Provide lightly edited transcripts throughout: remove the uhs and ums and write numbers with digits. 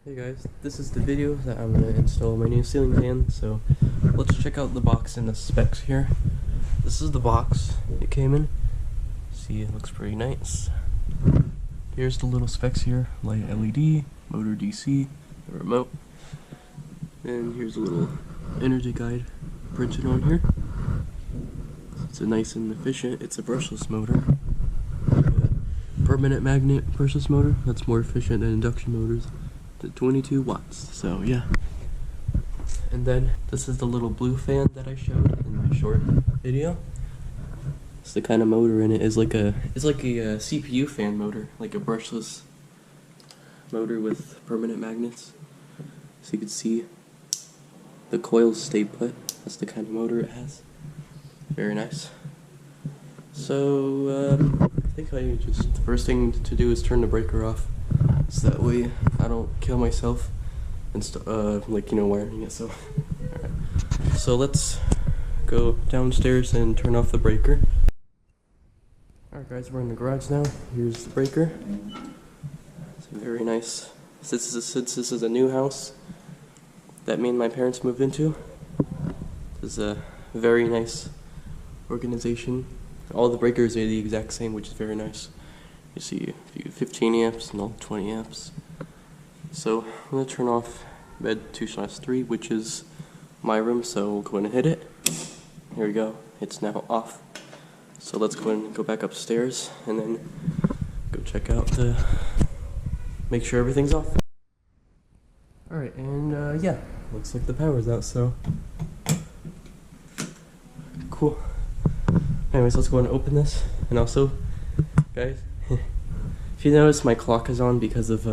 Hey guys, this is the video that I'm going to install my new ceiling fan, so let's check out the box and the specs here. This is the box it came in. See, it looks pretty nice. Here's the little specs here: light LED, motor DC, the remote. And here's a little energy guide printed on here. It's a nice and efficient, it's a brushless motor. Permanent magnet brushless motor, that's more efficient than induction motors. To 22 watts, so yeah. And then this is the little blue fan that I showed in my short video. It's the kind of motor in it is like a CPU fan motor, like a brushless motor with permanent magnets. So you can see the coils stay put. That's the kind of motor it has. Very nice. So I think the first thing to do is turn the breaker off, so that way I don't kill myself and wiring it. So alright, so let's go downstairs and turn off the breaker. Alright guys, we're in the garage now. Here's the breaker. It's very nice. Since this is a new house that me and my parents moved into, this is a very nice organization. All the breakers are the exact same, which is very nice. You see 15 amps and all 20 amps. So I'm going to turn off bed 2/3, which is my room, so we'll go ahead and hit it. Here we go, it's now off. So let's go ahead and go back upstairs and then go check out make sure everything's off. Alright, and yeah, looks like the power's out, so cool. Anyways, let's go and open this. And also, guys, if you notice, my clock is on because of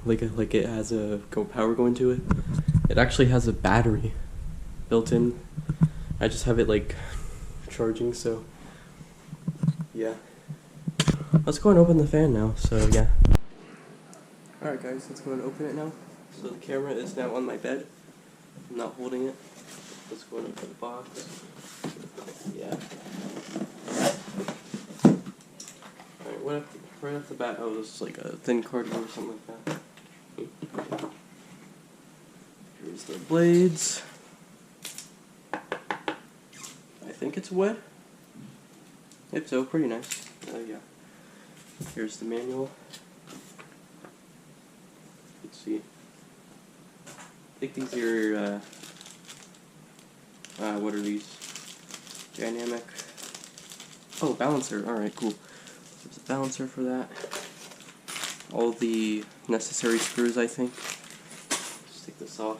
like it has a power going to it. It actually has a battery built in. I just have it like charging, so yeah. Let's go and open the fan now. So yeah. Alright guys, let's go and open it now. So the camera is now on my bed. I'm not holding it. Let's go and open the box. Yeah. Alright, right off the bat, oh, this is like a thin cardboard or something like that. Here's the blades. I think it's wet. If so, pretty nice. Yeah. Here's the manual. Let's see. I think these are, what are these? Dynamic. Oh, balancer. Alright, cool. There's a balancer for that. All the necessary screws, I think. Just take this off.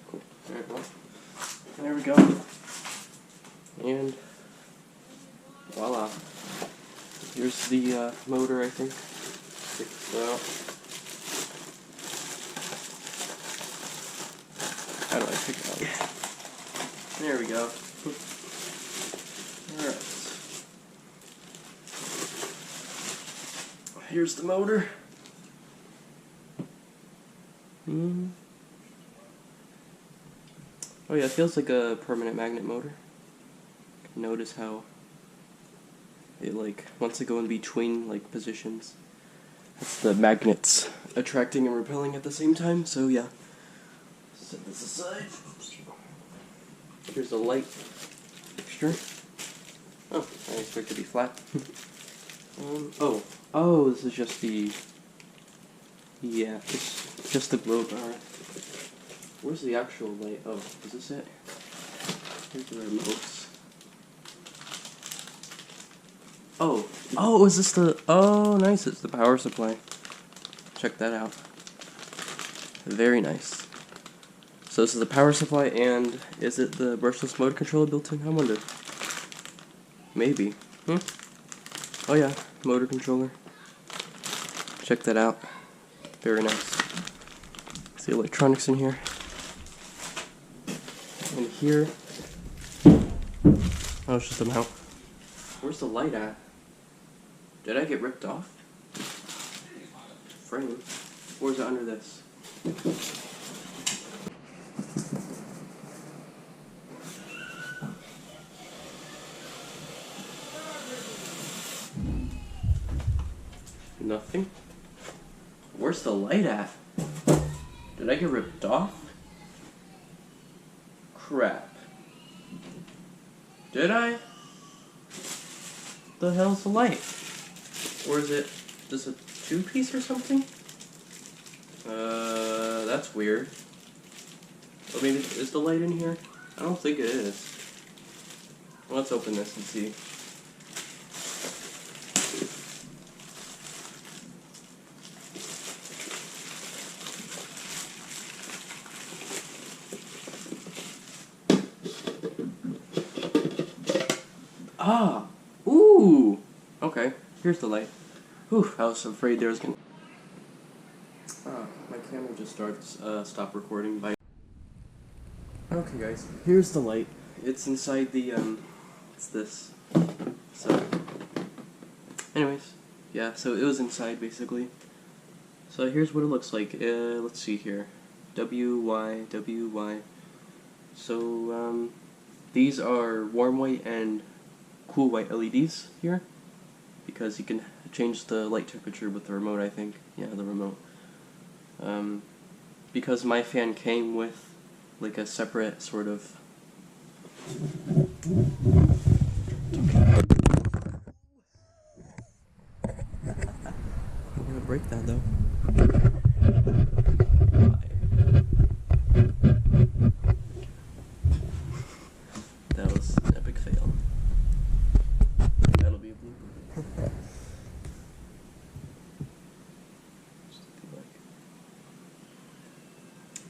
Cool. Alright, well, there we go. And voila. Here's the motor, I think. Take this out. How do I pick it out? There we go. Alright. Here's the motor. Oh yeah, it feels like a permanent magnet motor. Notice how it wants to go in between positions. That's the magnets attracting and repelling at the same time, so yeah. Set this aside. Here's the light fixture. Oh, I expect it to be flat. Oh, this is just the, yeah, it's just the globe. Alright. Where's the actual light? Oh, is this it? Here's the remotes. Oh, is this the, oh, nice, it's the power supply. Check that out. Very nice. So this is the power supply, and is it the brushless motor controller built in? I wonder. Maybe. Oh yeah, motor controller. Check that out. Very nice. See electronics in here. And here. Oh, it's just a mount. Where's the light at? Did I get ripped off? Frame. Or is it under this? Nothing. Where's the light at? Did I get ripped off? Crap. Did I? The hell's the light? Or is it just a two-piece or something? That's weird. Or maybe, is the light in here? I don't think it is. Well, let's open this and see. Ah! Ooh! Okay, here's the light. Whew, I was afraid there was gonna... my camera just stopped recording by... Okay guys, here's the light. It's inside the, it's this. So, anyways, yeah, so it was inside basically. So here's what it looks like. Let's see here. WY. So, these are warm white and cool white LEDs here, because you can change the light temperature with the remote, I think. Yeah, the remote. Because my fan came with like a separate sort of... I'm gonna break that though. That was an epic fail. That'll be a blooper.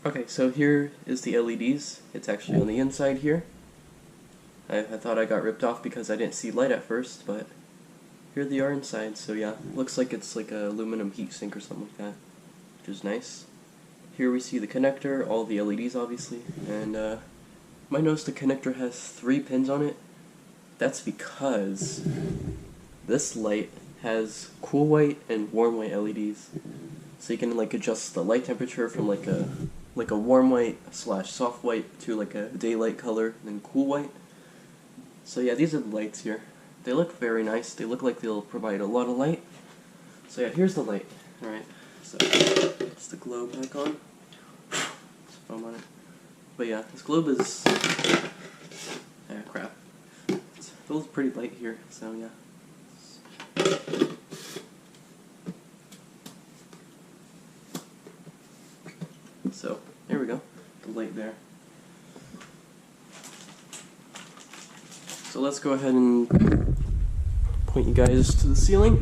Okay, so here is the LEDs. It's actually on the inside here. I thought I got ripped off because I didn't see light at first, but here they are inside. So yeah, looks like it's like a aluminum heatsink or something like that, which is nice. Here we see the connector, all the LEDs obviously, and might notice the connector has 3 pins on it. That's because this light has cool white and warm white LEDs, so you can like adjust the light temperature from like a warm white / soft white to like a daylight color, and then cool white. So yeah, these are the lights here. They look very nice. They look like they'll provide a lot of light. So yeah, here's the light. Alright, so it's the globe back on. There's foam on it. But yeah, this globe is... crap. It feels pretty light here, so yeah. So, there we go, the light there. So let's go ahead and point you guys to the ceiling.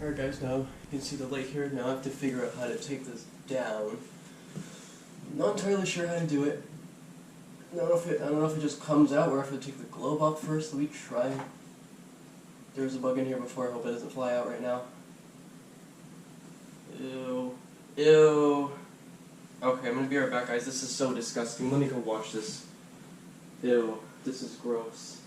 Alright guys, now you can see the light here. Now I have to figure out how to take this down. I'm not entirely sure how to do it. I don't know if it just comes out or if I take the globe off first. Let me try. There was a bug in here before. I hope it doesn't fly out right now. Ew. Ew. Okay, I'm gonna be right back, guys. This is so disgusting. Let me go wash this. Ew. This is gross.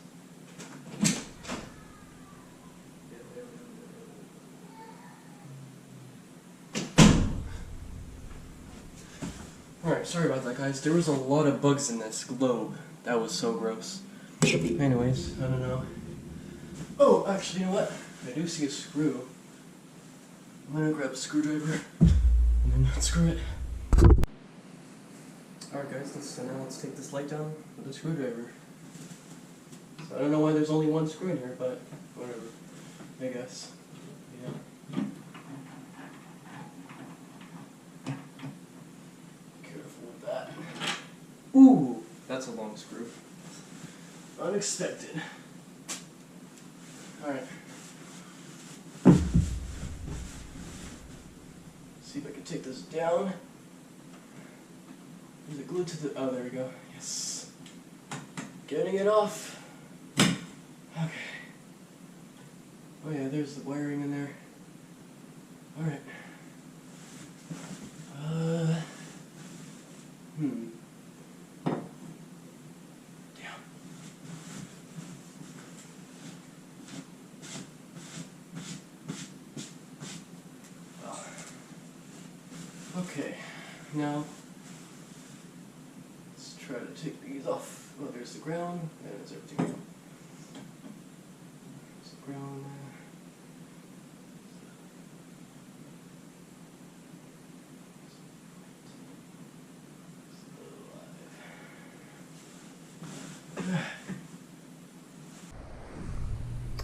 Alright, sorry about that, guys. There was a lot of bugs in this globe. That was so gross. Anyways, I don't know. Oh, actually, you know what? I do see a screw. I'm gonna grab a screwdriver and then unscrew it. Alright, guys, let's take this light down with a screwdriver. So I don't know why there's only one screw in here, but whatever. I guess. Yeah. Ooh, that's a long screw. Unexpected. Alright. See if I can take this down. Is it glued to the... oh, there we go. Yes. Getting it off. Okay. Oh yeah, there's the wiring in there. Alright. Okay, now let's try to take these off. Well, there's the ground, and there's everything. There's the ground.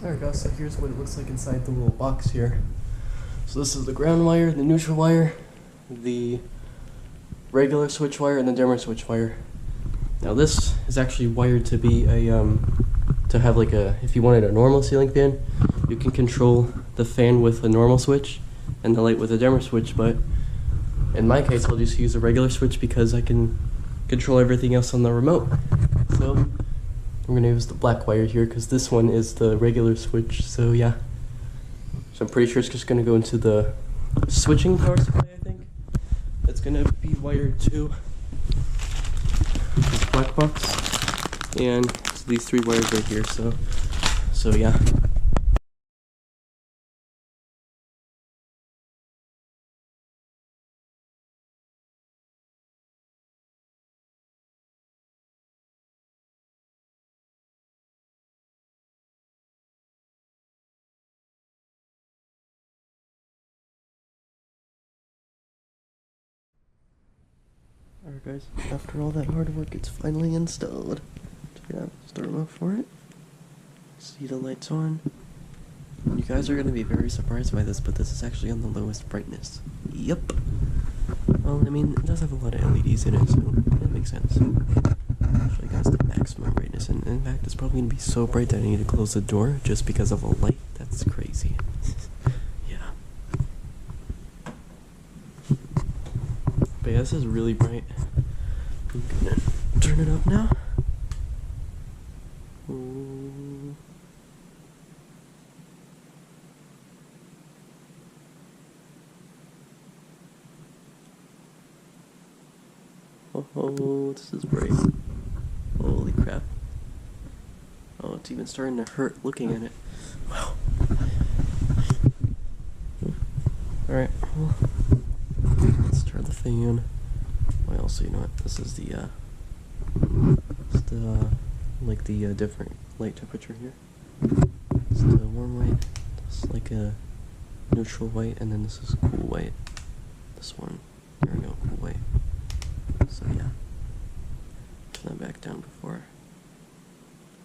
Alright guys, so here's what it looks like inside the little box here. So this is the ground wire, the neutral wire, the regular switch wire, and the dimmer switch wire. Now this is actually wired to be a, to have like a, if you wanted a normal ceiling fan, you can control the fan with a normal switch and the light with a dimmer switch, but in my case I'll just use a regular switch because I can control everything else on the remote. So I'm going to use the black wire here because this one is the regular switch, so yeah. So I'm pretty sure it's just going to go into the switching power supply, I think. It's going to be wired to this black box, and it's these three wires right here, so yeah. Alright guys, after all that hard work, it's finally installed. So yeah, that's the remote for it. See the lights on. You guys are going to be very surprised by this, but this is actually on the lowest brightness. Yep. Well, I mean, it does have a lot of LEDs in it, so that makes sense. I'll show you guys the maximum brightness, and in fact, it's probably going to be so bright that I need to close the door just because of a light. That's crazy. Yeah. But yeah, this is really bright. I'm gonna turn it up now. Ooh. Oh, this is bright. Holy crap. Oh, it's even starting to hurt looking at it. Wow. Alright, well, let's turn the fan. Well, so you know what, this is the, like the different light temperature here. It's the warm white, it's like a neutral white, and then this is cool white. This one, there we go, cool white. So yeah, turn that back down before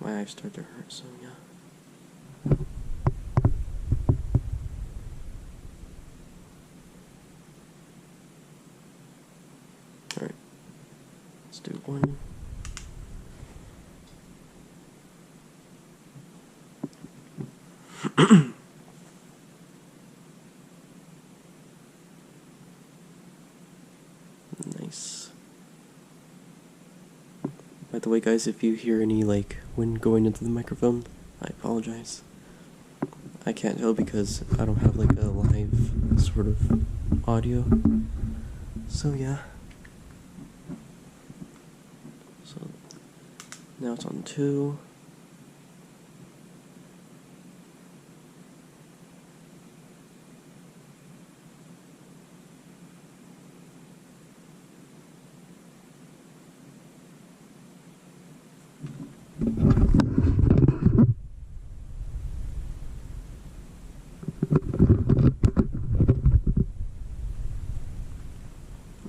my eyes start to hurt, so yeah. Alright, let's do one. Nice. By the way guys, if you hear any like wind going into the microphone, I apologize. I can't tell because I don't have like a live sort of audio. So yeah. So now it's on 2.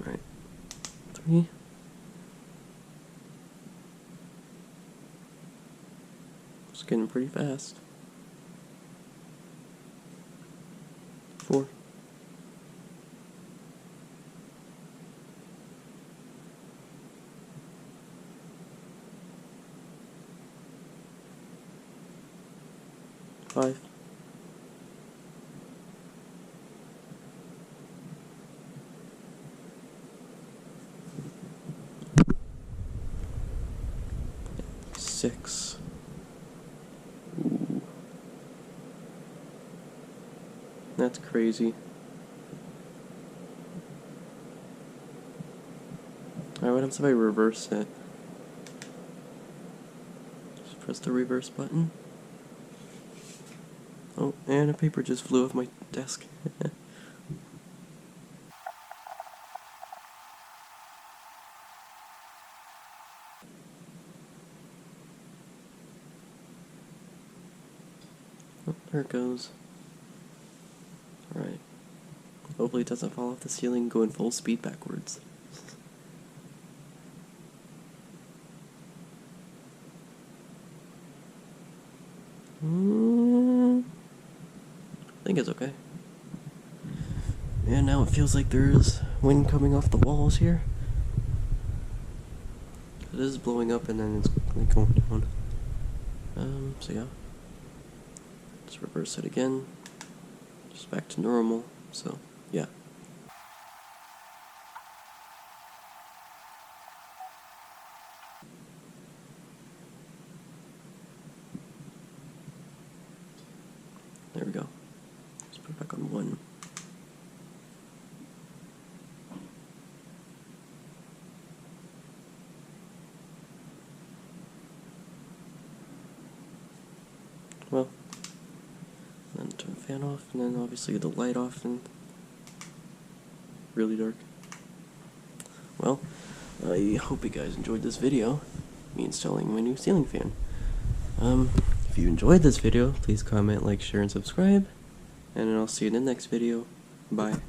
Right. 3. It's getting pretty fast. 4. 5. 6. Ooh. That's crazy. Alright, what happens if I reverse it? Just press the reverse button. Oh, and a paper just flew off my desk. There it goes. Alright. Hopefully it doesn't fall off the ceiling going full speed backwards. I think it's okay. And now it feels like there's wind coming off the walls here. It is blowing up and then it's like going down. So yeah. Let's reverse it again. Just back to normal. So, yeah. There we go. Let's put it back on 1. Well, then turn the fan off, and then obviously the light off, and really dark. Well, I hope you guys enjoyed this video, me installing my new ceiling fan. If you enjoyed this video, please comment, like, share, and subscribe, and I'll see you in the next video. Bye.